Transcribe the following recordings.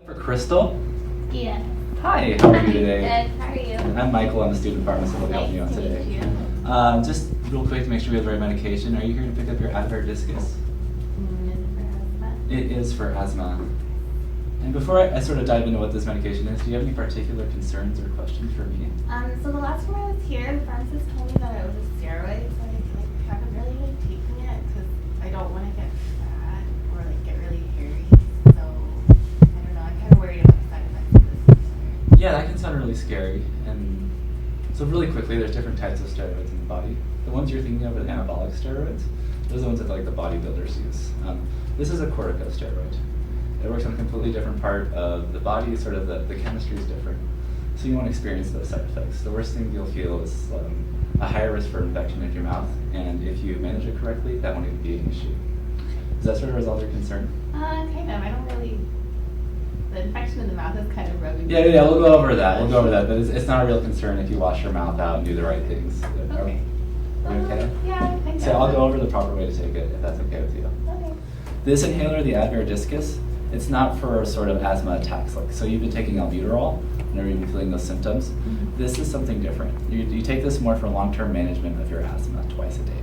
For Crystal. Yeah. Hi, how are you today? Good, how are you? I'm Michael, I'm a student pharmacist. I'll be helping you out Nice to today. meet you. Just real quick to make sure we have the right medication. Are you here to pick up your Advair Diskus? It is for asthma. And before I sort of dive into what this medication is, do you have any particular concerns or questions for me? So the last time I was here, the pharmacist told me that it was a steroid, so I haven't really been taking it because I don't want to get fat or get really hairy. So I don't know. I'm kind of worried about the side effects of this. Yeah, that can sound really scary. And so really quickly, there's different types of steroids in the body. The ones you're thinking of are anabolic steroids. Those are the ones that the bodybuilders use. This is a corticosteroid. It works on a completely different part of the body, sort of the chemistry is different. So you won't experience those side effects. The worst thing you'll feel is a higher risk for infection in your mouth, and if you manage it correctly, that won't even be an issue. Does that sort of resolve your concern? Kind of. I don't really. The infection in the mouth is kind of rubbing. Yeah, we'll go over that. But it's not a real concern if you wash your mouth out and do the right things. Okay. Are we okay? Yeah, I think So I'll go over the proper way to take it, if that's okay with you. Okay. This inhaler, the Advair Diskus, it's not for sort of asthma attacks. So you've been taking albuterol, whenever you've been feeling those symptoms. Mm-hmm. This is something different. You take this more for long-term management of your asthma twice a day.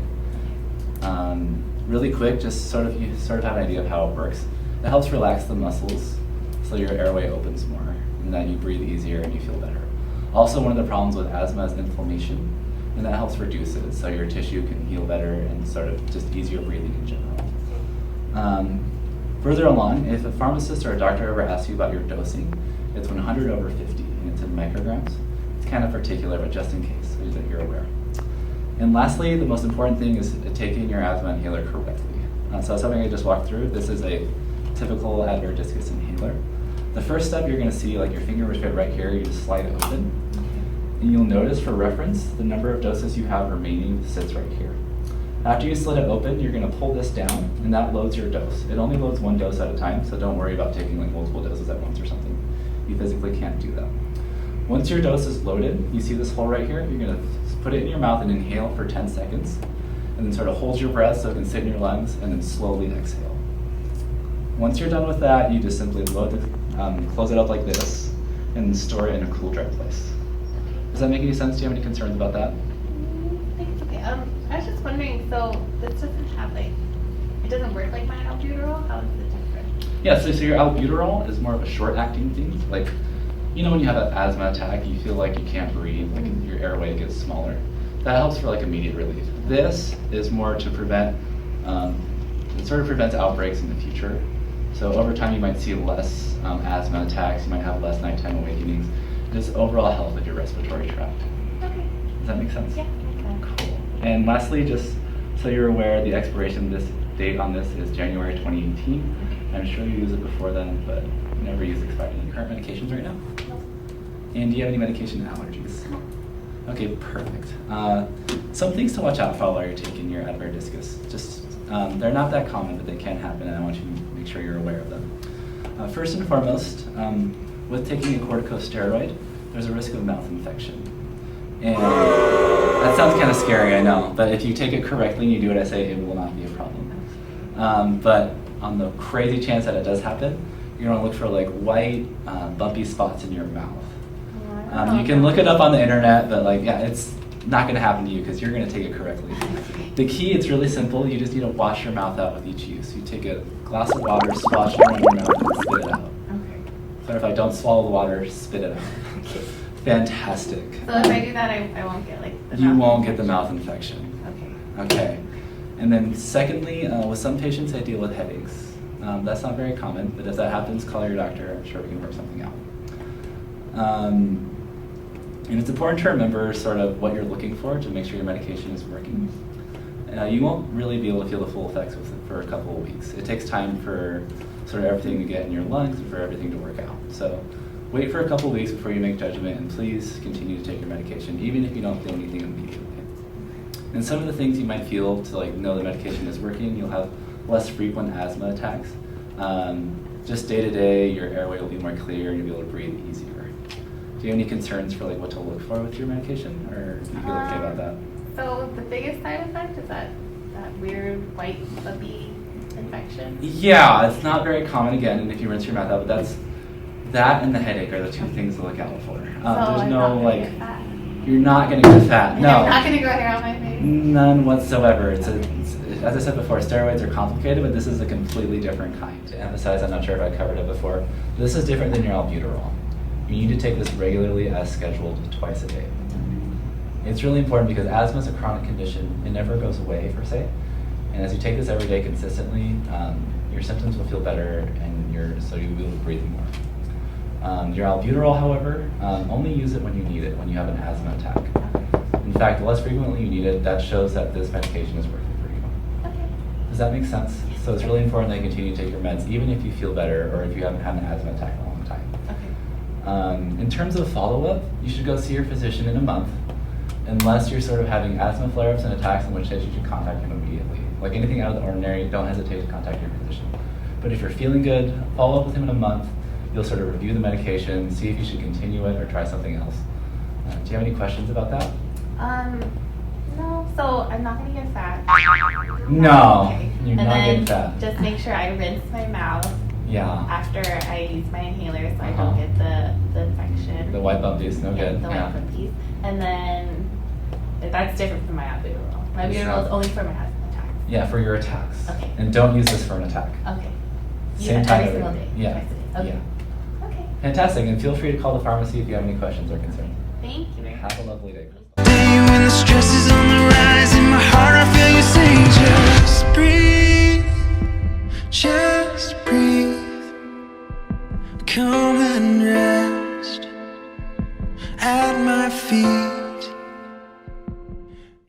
Really quick, just sort of have an idea of how it works. It helps relax the muscles so your airway opens more, and that you breathe easier and you feel better. Also, one of the problems with asthma is inflammation, and that helps reduce it, so your tissue can heal better and sort of just easier breathing in general. Further along, if a pharmacist or a doctor ever asks you about your dosing, it's 100/50, and it's in micrograms. It's kind of particular, but just in case, so that you're aware. And lastly, the most important thing is taking your asthma inhaler correctly. So something I just walked through, this is a typical Advair Diskus inhaler. The first step, you're going to see your finger would fit right here, you just slide it open. And you'll notice, for reference, the number of doses you have remaining sits right here. After you slit it open, you're going to pull this down, and that loads your dose. It only loads one dose at a time, so don't worry about taking multiple doses at once or something. You physically can't do that. Once your dose is loaded, you see this hole right here, you're going to put it in your mouth and inhale for 10 seconds, and then sort of hold your breath so it can sit in your lungs, and then slowly exhale. Once you're done with that, you just simply close it up like this, and store it in a cool, dry place. Does that make any sense? Do you have any concerns about that? I think it's okay. I was just wondering, so this doesn't have it doesn't work like my albuterol? How is it different? Yeah, so your albuterol is more of a short-acting thing. When you have an asthma attack, you feel like you can't breathe, your airway gets smaller. That helps for immediate relief. This is more to prevent, it sort of prevents outbreaks in the future. So over time you might see less asthma attacks, you might have less nighttime awakenings, just overall health of your respiratory tract. Okay. Does that make sense? Yeah, makes sense. Cool. And lastly, just so you're aware, the expiration date on this is January 2018. I'm sure you use it before then, but you never use expired any current medications right now? No. And do you have any medication allergies? No. Okay, perfect. Some things to watch out for while you're taking your Advair Diskus. They're not that common, but they can happen, and I want you to make sure you're aware of them. First and foremost, with taking a corticosteroid, there's a risk of mouth infection. And that sounds kind of scary, I know, but if you take it correctly and you do what I say, it will not be a problem. But on the crazy chance that it does happen, you're going to look for white, bumpy spots in your mouth. You can look it up on the internet, but it's not going to happen to you because you're going to take it correctly. The key, it's really simple. You just need to wash your mouth out with each use. You take a glass of water, splash it in your mouth, and spit it out. Okay. Clarify, don't swallow the water, spit it out. Okay. Fantastic. So if I do that, I won't get the You mouth won't get the mouth infection. Okay. Okay. And then secondly, with some patients, I deal with headaches. That's not very common, but if that happens, call your doctor. I'm sure we can work something out. And it's important to remember sort of what you're looking for to make sure your medication is working. You won't really be able to feel the full effects with it for a couple of weeks. It takes time for sort of everything to get in your lungs and for everything to work out. So wait for a couple of weeks before you make judgment, and please continue to take your medication, even if you don't feel anything immediately. And some of the things you might feel to know the medication is working, you'll have less frequent asthma attacks. Just day to day, your airway will be more clear and you'll be able to breathe easier. Do you have any concerns for what to look for with your medication, or do you feel okay about that? So the biggest side effect is that weird white bumpy infection? Yeah, it's not very common again, and if you rinse your mouth out, but That and the headache are the two things to look out for. So There's I'm no not gonna like, get fat. you're not gonna get fat. And No. I'm not gonna grow hair on my face. None whatsoever. As I said before, steroids are complicated, but this is a completely different kind. To emphasize, I'm not sure if I covered it before. This is different than your albuterol. You need to take this regularly as scheduled twice a day. It's really important because asthma is a chronic condition. It never goes away per se. And as you take this every day consistently, your symptoms will feel better and so you'll be able to breathe more. Your albuterol, however, only use it when you need it, when you have an asthma attack. In fact, the less frequently you need it, that shows that this medication is working for you. Okay. Does that make sense? So it's really important that you continue to take your meds even if you feel better or if you haven't had an asthma attack in a long time. Okay. In terms of follow-up, you should go see your physician in a month unless you're sort of having asthma flare-ups and attacks, in which case you should contact him immediately. Like anything out of the ordinary, don't hesitate to contact your physician. But if you're feeling good, follow up with him in a month. You'll sort of review the medication, see if you should continue it or try something else. Do you have any questions about that? No. So I'm not gonna get fat. No, Okay. you're And not then getting fat. just make sure I rinse my mouth Yeah, after I use my inhaler so I Uh-huh. don't get the infection. the white bumpies, no good. The Yeah. white piece. And then that's different from my albuterol. My It's albuterol not. is only for my asthma attacks. Yeah, for your attacks. Okay. And don't use this for an attack. Okay. Same time every single day. Yeah. Twice a day. Okay. Yeah. Okay. Fantastic, and feel free to call the pharmacy if you have any questions or concerns. Thank you very much. Have a lovely day. When the stress is on the rise in my heart, I feel you say